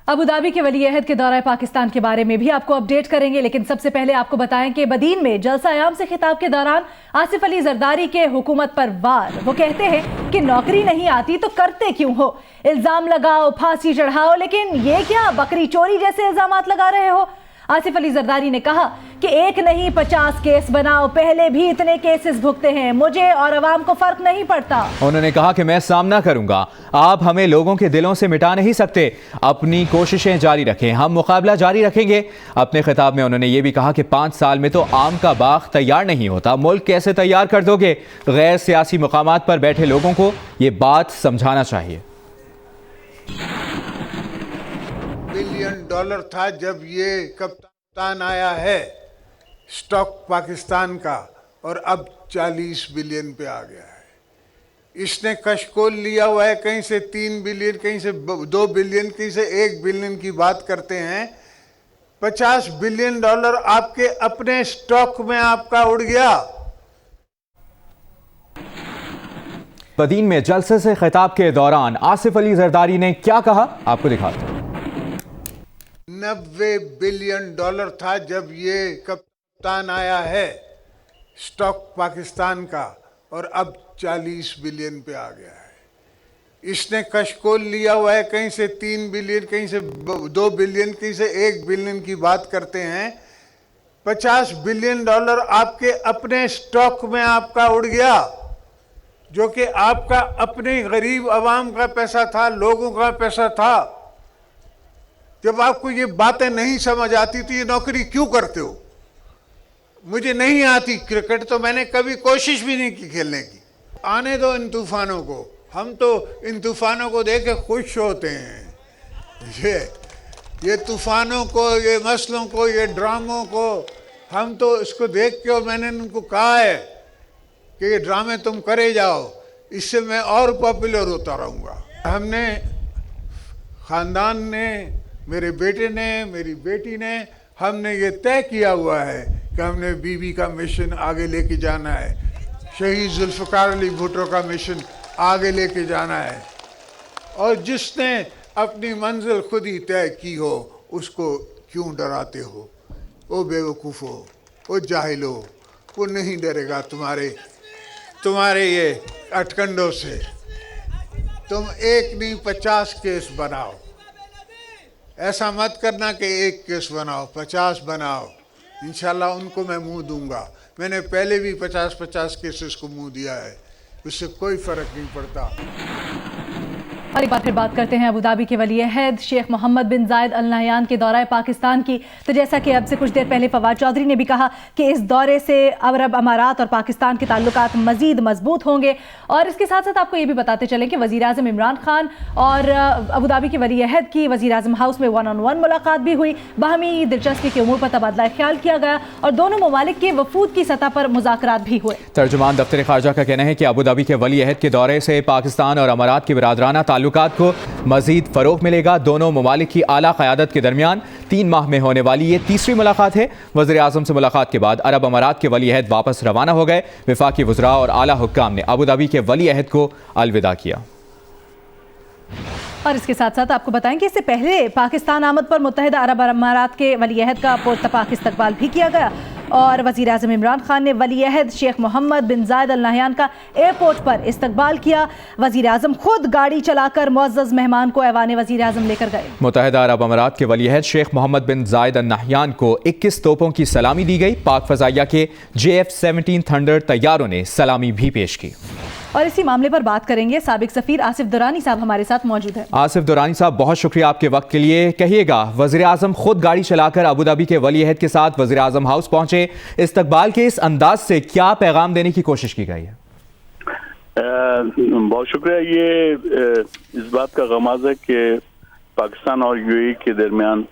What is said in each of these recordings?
Abu Dhabi کے ولی عہد کے دورہ پاکستان کے بارے میں بھی آپ کو اپڈیٹ کریں گے، لیکن سب سے پہلے آپ کو بتائیں کہ بدین میں جلسہ عام سے خطاب کے دوران آصف علی زرداری کے حکومت پر وار۔ وہ کہتے ہیں کہ نوکری نہیں آتی تو کرتے کیوں ہو، الزام لگاؤ، پھانسی چڑھاؤ، لیکن یہ کیا بکری چوری جیسے الزامات لگا رہے ہو۔ آصف علی زرداری نے کہا کہ 1 نہیں 50 کیس بناؤ، پہلے بھی اتنے کیسز بھگتے ہیں، مجھے اور عوام کو فرق نہیں پڑتا۔ انہوں نے کہا کہ میں سامنا کروں گا، آپ ہمیں لوگوں کے دلوں سے مٹا نہیں سکتے، اپنی کوششیں جاری رکھیں، ہم مقابلہ جاری رکھیں گے۔ اپنے خطاب میں انہوں نے یہ بھی کہا کہ 5 سال میں تو آم کا باغ تیار نہیں ہوتا، ملک کیسے تیار کر دو گے؟ غیر سیاسی مقامات پر بیٹھے لوگوں کو یہ بات سمجھانا چاہیے۔ $1 بلین تھا جب یہ کپتان آیا ہے سٹاک پاکستان کا، اور اب 40 بلین پہ آ گیا ہے۔ اس نے کشکول لیا ہوا ہے، کہیں سے 3 بلین، کہیں سے 2 بلین، کہیں سے 1 بلین کی بات کرتے ہیں۔ $50 بلین آپ کے اپنے سٹاک میں آپ کا اڑ گیا۔ بدین میں جلسے سے خطاب کے دوران آصف علی زرداری نے کیا کہا، آپ کو دکھاتے ہیں۔ $90 بلین تھا جب یہ کپتان آیا ہے سٹاک پاکستان کا، اور اب 40 بلین پہ آ گیا ہے۔ اس نے کشکول لیا ہوا ہے، کہیں سے 3 بلین، کہیں سے 2 بلین، کہیں سے 1 بلین کی بات کرتے ہیں۔ $50 بلین آپ کے اپنے سٹاک میں آپ کا اڑ گیا، جو کہ آپ کا اپنے غریب عوام کا پیسہ تھا، لوگوں کا پیسہ تھا۔ جب آپ کو یہ باتیں نہیں سمجھ آتی تو یہ نوکری کیوں کرتے ہو؟ مجھے نہیں آتی کرکٹ، تو میں نے کبھی کوشش بھی نہیں کی کھیلنے کی۔ آنے دو ان طوفانوں کو، ہم تو ان طوفانوں کو دیکھ کے خوش ہوتے ہیں۔ یہ طوفانوں کو، یہ مسئلوں کو، یہ ڈراموں کو، ہم تو اس کو دیکھ کے، اور میں نے ان کو کہا ہے کہ یہ ڈرامے تم کرے جاؤ، اس سے میں اور پاپولر ہوتا رہوں گا۔ ہم نے، خاندان نے، میرے بیٹے نے، میری بیٹی نے، ہم نے یہ طے کیا ہوا ہے کہ ہم نے بی بی کا مشن آگے لے کے جانا ہے، شہید ذوالفقار علی بھٹو کا مشن آگے لے کے جانا ہے۔ اور جس نے اپنی منزل خود ہی طے کی ہو، اس کو کیوں ڈراتے ہو؟ وہ بے وقوف ہو، وہ جاہل ہو، وہ نہیں ڈرے گا تمہارے یہ اٹکنڈوں سے۔ تم 1 نہیں 50 کیس بناؤ، ایسا مت کرنا کہ 1 کیس بناؤ، 50 بناؤ۔ انشاءاللہ ان کو میں منہ دوں گا۔ میں نے پہلے بھی 50 کیسز کو منہ دیا ہے، اس سے کوئی فرق نہیں پڑتا۔ اور ایک بار پھر بات کرتے ہیں ابوظہبی کے ولی عہد شیخ محمد بن زائد ال نہیان کے دورہ پاکستان کی۔ تو جیسا کہ اب سے کچھ دیر پہلے فواد چودھری نے بھی کہا کہ اس دورے سے عرب امارات اور پاکستان کے تعلقات مزید مضبوط ہوں گے، اور اس کے ساتھ ساتھ آپ کو یہ بھی بتاتے چلیں کہ وزیر اعظم عمران خان اور ابوظہبی کے ولی عہد کی وزیر اعظم ہاؤس میں 1 on 1 ملاقات بھی ہوئی، باہمی دلچسپی کے امور پر تبادلہ خیال کیا گیا، اور دونوں ممالک کے وفود کی سطح پر مذاکرات بھی ہوئے۔ ترجمان دفتر خارجہ کا کہنا ہے کہ ابوظہبی کے ولی عہد کے دورے سے پاکستان اور امارات کے برادرانہ تعلقات کو مزید فروغ ملے گا۔ دونوں ممالک کی اعلیٰ قیادت کے درمیان 3 ماہ میں ہونے والی یہ تیسری ملاقات ہے۔ وزیر اعظم سے ملاقات کے بعد عرب امارات کے ولی عہد واپس روانہ ہو گئے۔ وفاقی وزراء اور اعلیٰ حکام نے ابوظہبی کے ولی عہد کو الوداع کیا۔ اور اس کے ساتھ ساتھ آپ کو بتائیں کہ اس سے پہلے پاکستان آمد پر متحدہ عرب امارات کے ولی عہد کا پرتپاک استقبال بھی کیا گیا، اور وزیر اعظم عمران خان نے ولی عہد شیخ محمد بن زائد ال نہیان کا ایئرپورٹ پر استقبال کیا۔ وزیر اعظم خود گاڑی چلا کر معزز مہمان کو ایوان وزیر اعظم لے کر گئے۔ متحدہ عرب امارات کے ولی عہد شیخ محمد بن زائد ال نہیان کو 21 توپوں کی سلامی دی گئی۔ پاک فضائیہ کے JF-17 تھنڈر طیاروں نے سلامی بھی پیش کی۔ اور اسی معاملے پر بات کریں گے، سابق سفیر آصف درانی صاحب ہمارے ساتھ موجود ہیں۔ آصف درانی صاحب، بہت شکریہ آپ کے وقت کے لیے۔ کہیے گا، وزیر اعظم خود گاڑی چلا کر ابوظہبی کے ولی عہد کے ساتھ وزیر اعظم ہاؤس پہنچے، استقبال کے اس انداز سے کیا پیغام دینے کی کوشش کی گئی ہے؟ بہت شکریہ۔ یہ اس بات کا غماز ہے کہ پاکستان اور UAE کے درمیان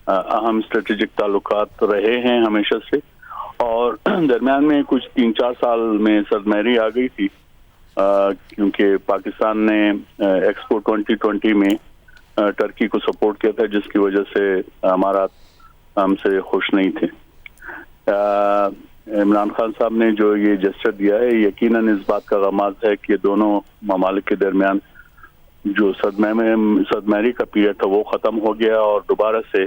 اہم اسٹریٹجک تعلقات رہے ہیں ہمیشہ سے، اور درمیان میں کچھ 3-4 سال میں سرمہری آ گئی تھی، کیونکہ پاکستان نے ایکسپو 2020 میں ٹرکی کو سپورٹ کیا تھا، جس کی وجہ سے امارات ہم سے خوش نہیں تھے۔ عمران خان صاحب نے جو یہ جسچر دیا ہے، یقیناً اس بات کا غماز ہے کہ دونوں ممالک کے درمیان جو صدماری کا پیریڈ تھا وہ ختم ہو گیا اور دوبارہ سے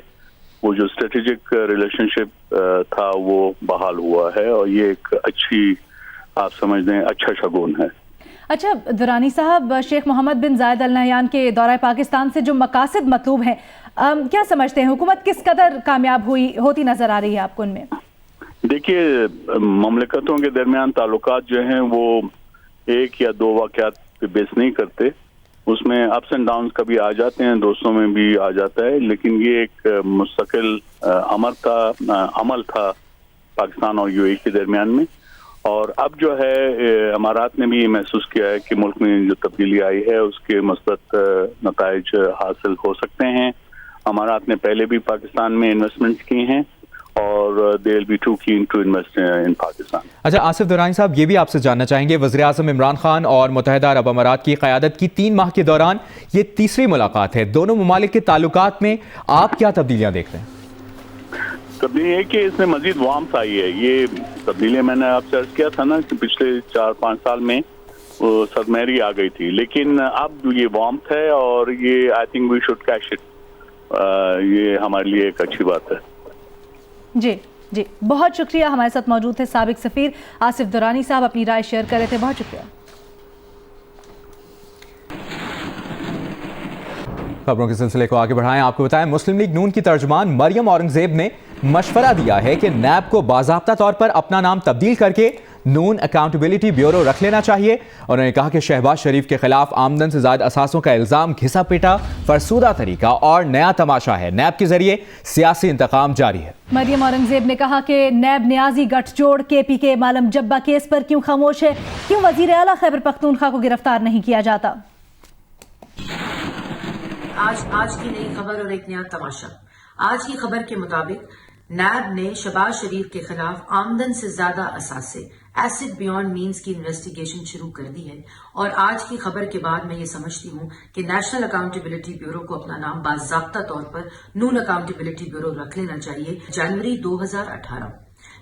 وہ جو اسٹریٹجک ریلیشن شپ تھا وہ بحال ہوا ہے، اور یہ ایک اچھی، آپ سمجھ لیں، اچھا شگون ہے۔ اچھا درانی صاحب، شیخ محمد بن زائد ال نہیان کے دورہ پاکستان سے جو مقاصد مطلوب ہیں، کیا سمجھتے ہیں حکومت کس قدر کامیاب ہوتی نظر آ رہی ہے آپ کو ان میں؟ دیکھیے، مملکتوں کے درمیان تعلقات جو ہیں وہ ایک یا دو واقعات پہ بیس نہیں کرتے، اس میں اپس اینڈ ڈاؤنز کبھی آ جاتے ہیں، دوستوں میں بھی آ جاتا ہے، لیکن یہ ایک مستقل عمل تھا پاکستان اور یو اے کے درمیان میں، اور اب جو ہے امارات نے بھی یہ محسوس کیا ہے کہ ملک میں جو تبدیلی آئی ہے اس کے مثبت نتائج حاصل ہو سکتے ہیں۔ امارات نے پہلے بھی پاکستان میں انویسٹمنٹ کی ہیں اور they will be too keen to invest in Pakistan. اچھا آصف درانی صاحب، یہ بھی آپ سے جاننا چاہیں گے، وزیر اعظم عمران خان اور متحدہ عرب امارات کی قیادت کی 3 ماہ کے دوران یہ تیسری ملاقات ہے، دونوں ممالک کے تعلقات میں آپ کیا تبدیلیاں دیکھتے ہیں؟ تبدیلی ہے کہ اس میں مزید وارمتھ آئی ہے۔ یہ تبدیلی میں نے آپ سے عرض کیا تھا نا کہ پچھلے 4-5 سال میں صدماری آ گئی تھی، لیکن اب یہ وارمتھ ہے اور یہ I think we should cash it, یہ ہمارے لیے ایک اچھی بات ہے۔ جی بہت شکریہ، ہمارے ساتھ موجود تھے سابق سفیر آصف درانی صاحب، اپنی رائے شیئر کر رہے تھے، بہت شکریہ۔ خبروں کے سلسلے کو آگے بڑھائیں، آپ کو بتائیں مسلم لیگ نون کی ترجمان مریم اورنگزیب نے مشورہ دیا ہے کہ نیب کو باضابطہ طور پر اپنا نام تبدیل کر کے نون اکاؤنٹیبلٹی بیورو رکھ لینا چاہیے۔ انہوں نے کہا کہ شہباز شریف کے خلاف آمدن سے زائد اثاثوں کا الزام گھسا پیٹا، فرسودہ طریقہ اور نیا تماشا ہے، نیب کے ذریعے سیاسی انتقام جاری ہے۔ مریم اورنگزیب نے کہا کہ نیب نیازی گٹھ جوڑ کے پی کے معلم جبہ کیس پر کیوں خاموش ہے، کیوں وزیر اعلیٰ خیبر پختونخوا کو گرفتار نہیں کیا جاتا؟ آج کی نئی خبر اور ایک نیا تماشا۔ آج کی خبر کے مطابق نیب نے شہباز شریف کے خلاف آمدن سے زیادہ اثاثے ایسڈ بیونڈ مینز کی انویسٹیگیشن شروع کر دی ہے، اور آج کی خبر کے بعد میں یہ سمجھتی ہوں کہ نیشنل اکاؤنٹیبلٹی بیورو کو اپنا نام باضابطہ طور پر نون اکاؤنٹیبلٹی بیورو رکھ لینا چاہیے۔ جنوری 2018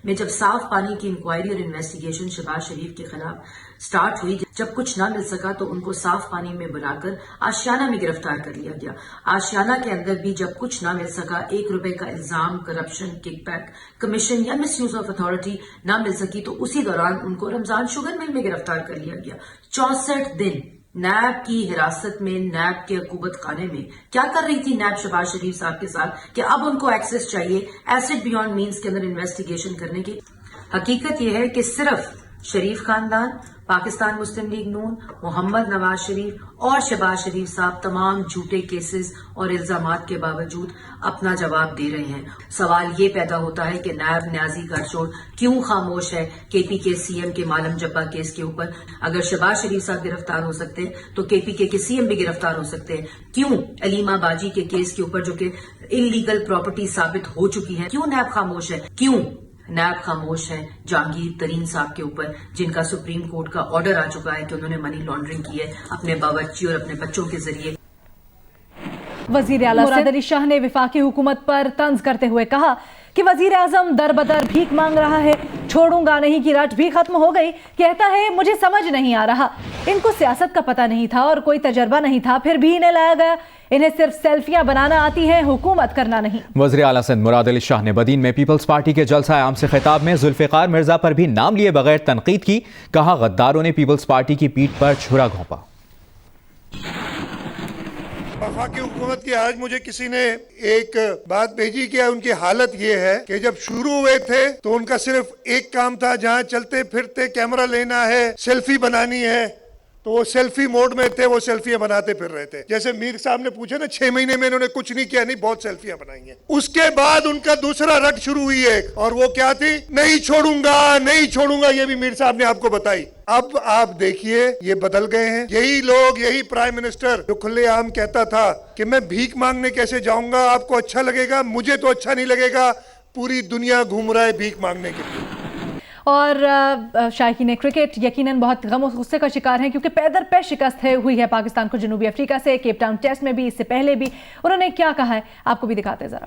میں جب صاف پانی کی انکوائری اور انویسٹیگیشن شہباز شریف کے خلاف سٹارٹ ہوئی، جب کچھ نہ مل سکا تو ان کو صاف پانی میں بلا کر آشیانہ میں گرفتار کر لیا گیا۔ آشیانہ کے اندر بھی جب کچھ نہ مل سکا، 1 روپے کا الزام، کرپشن، کک بیک، کمیشن یا مس یوز آف اتھارٹی نہ مل سکی تو اسی دوران ان کو رمضان شوگر مل میں گرفتار کر لیا گیا۔ 64 دن نیب کی حراست میں، نیب کے عقوبت خانے میں کیا کر رہی تھی نیب شہباز شریف صاحب کے ساتھ کہ اب ان کو ایکسس چاہیے ایسڈ بیونڈ مینز کے اندر انویسٹیگیشن کرنے کی؟ حقیقت یہ ہے کہ صرف شریف خاندان، پاکستان مسلم لیگ نون، محمد نواز شریف اور شہباز شریف صاحب تمام جھوٹے کیسز اور الزامات کے باوجود اپنا جواب دے رہے ہیں۔ سوال یہ پیدا ہوتا ہے کہ نیب نیازی گٹھ جوڑ کیوں خاموش ہے کے پی کے سی ایم کے معلم جبہ کیس کے اوپر؟ اگر شہباز شریف صاحب گرفتار ہو سکتے ہیں تو کے پی کے سی ایم بھی گرفتار ہو سکتے ہیں۔ کیوں علیمہ باجی کے کیس کے اوپر جو کہ انلیگل پراپرٹی ثابت ہو چکی ہے، کیوں نیب خاموش ہے؟ کیوں نیب خاموش ہے جہانگیر ترین صاحب کے اوپر، جن کا سپریم کورٹ کا آرڈر آ چکا ہے کہ انہوں نے منی لانڈرنگ کی ہے اپنے باورچی اور اپنے بچوں کے ذریعے؟ وزیر اعلیٰ مراد علی شاہ نے وفاقی حکومت پر طنز کرتے ہوئے کہا کہ وزیر اعظم در بدر بھیک مانگ رہا ہے، چھوڑوں گا نہیں کی رٹ بھی ختم ہو گئی، کہتا ہے مجھے سمجھ نہیں آ رہا، ان کو سیاست کا پتہ نہیں تھا اور کوئی تجربہ نہیں تھا، پھر بھی انہیں لایا گیا، انہیں صرف سیلفیاں بنانا آتی ہیں، حکومت کرنا نہیں۔ وزیر اعلیٰ سندھ مراد علی شاہ نے بدین میں پیپلز پارٹی کے جلسہ عام سے خطاب میں ذوالفقار مرزا پر بھی نام لیے بغیر تنقید کی، کہا غداروں نے پیپلز پارٹی کی پیٹھ پر چھرا گھونپا۔ وفاقی حکومت کی آج مجھے کسی نے ایک بات بھیجی کہ ان کی حالت یہ ہے کہ جب شروع ہوئے تھے تو ان کا صرف ایک کام تھا، جہاں چلتے پھرتے کیمرہ لینا ہے، سیلفی بنانی ہے، تو وہ سیلفی موڈ میں تھے، وہ سیلفیاں بناتے پھر رہے تھے۔ جیسے میر صاحب نے پوچھا نا 6 مہینے میں انہوں نے کچھ نہیں کیا، نہیں بہت سیلفیاں بنائی ہیں۔ اس کے بعد ان کا دوسرا رٹ شروع ہوئی ہے، اور وہ کیا تھی؟ نہیں چھوڑوں گا نہیں چھوڑوں گا، یہ بھی میر صاحب نے آپ کو بتائی۔ اب آپ دیکھیے یہ بدل گئے ہیں، یہی لوگ، یہی پرائم منسٹر جو کھلے عام کہتا تھا کہ میں بھیک مانگنے کیسے جاؤں گا، آپ کو اچھا لگے گا، مجھے تو اچھا نہیں لگے گا، پوری دنیا گھوم رہا ہے بھیک مانگنے کے لیے۔ اور شائقین کرکٹ یقیناً بہت غم و غصے کا شکار ہیں، کیونکہ پے در پے شکست ہوئی ہے پاکستان کو جنوبی افریقہ سے، کیپ ٹاؤن ٹیسٹ میں بھی، اس سے پہلے بھی۔ انہوں نے کیا کہا ہے آپ کو بھی دکھاتے ذرا۔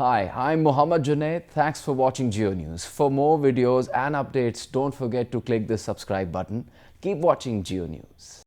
Hi, I'm Mohammad Junaid. Thanks for watching Geo News. For more videos and updates, don't forget to click the subscribe button. Keep watching Geo News.